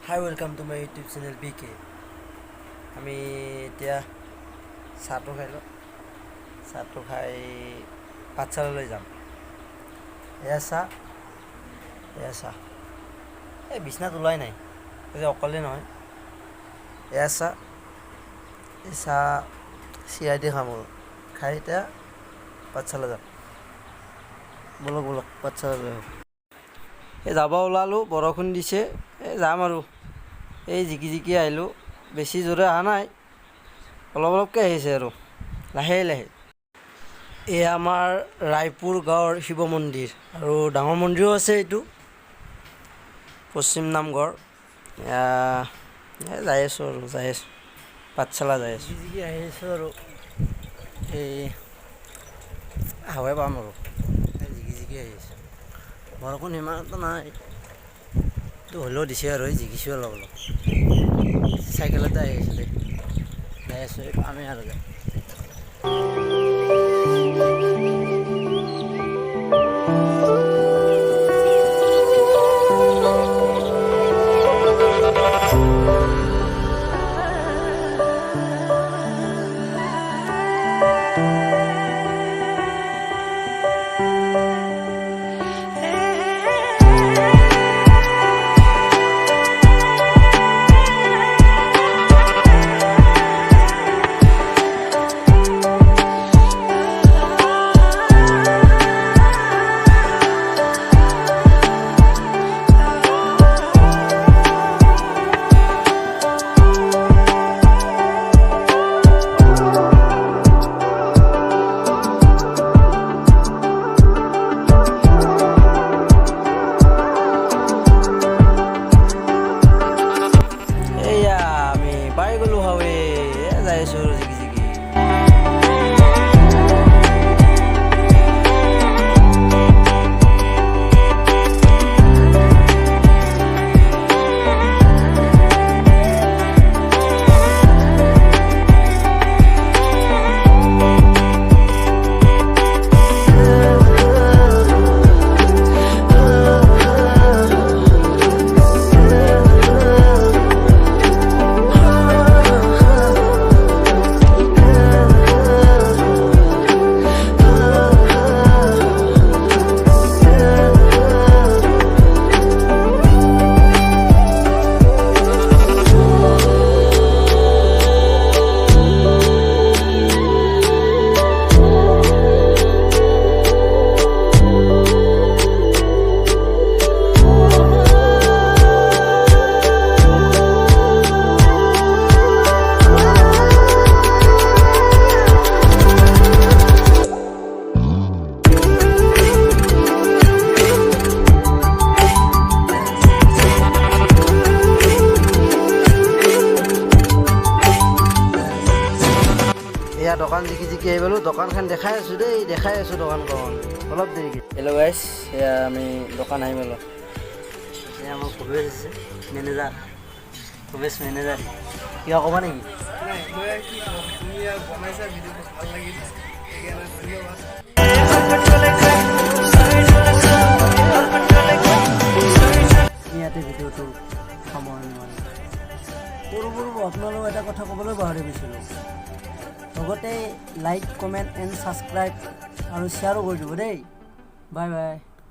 Hi, welcome to my YouTube channel BK. আমি এতিয়া চাহটো খাই পাঠশালালৈ যাম। এয়া চাহ এই বিছনাত ওলাই নাই, অকলে নহয়। এয়া চাহ চিৰাই দি খাম আৰু খাই এতিয়া পাঠশালা যাম। বলক পাঠশালালৈ হওক। এই যাব ওলালোঁ, বৰষুণ দিছে, যাম আৰু এই জিকি আহিলোঁ। বেছি জোৰে অহা নাই, অলপকৈ আহিছে আৰু লাহে। এয়া আমাৰ ৰায়পুৰ গাঁৱৰ শিৱ মন্দিৰ আৰু ডাঙৰ মন্দিৰো আছে। এইটো পশ্চিম নামঘৰ। যাই আছোঁ পাঠশালা যাই আছোঁ। জিকি আহি আছোঁ আৰু এই হাৱাই পাম আৰু জিকি আহি আছোঁ। বৰষুণ সিমানটো নাই, তো হ'লেও দিছে আৰু জিকিছোঁ অলপ। চাইকেলতে আহি আছোঁ যাই আছোঁ আমি আৰু যাই। যাই আছোঁ জিকি। এয়া দোকান জিকি আহি পালোঁ। দোকানখন দেখাই আছোঁ দোকানখন অলপ দেৰিকৈ। হেল্ল' গাইছ, এয়া আমি দোকান আহি পালোঁ। এয়া আমাৰ ভৱেশ আছে, ভৱেশ মেনেজাৰ। কিবা ক'বা নেকি? ইয়াতে ভিডিঅ'টো সামৰণি মাৰিম। সৰু আপোনালোকক এটা কথা ক'বলৈ পাহৰি গৈছিলোঁ। লগতে লাইক, কমেণ্ট এণ্ড ছাবস্ক্ৰাইব আৰু শ্বেয়াৰো কৰি দিব দেই। বাই।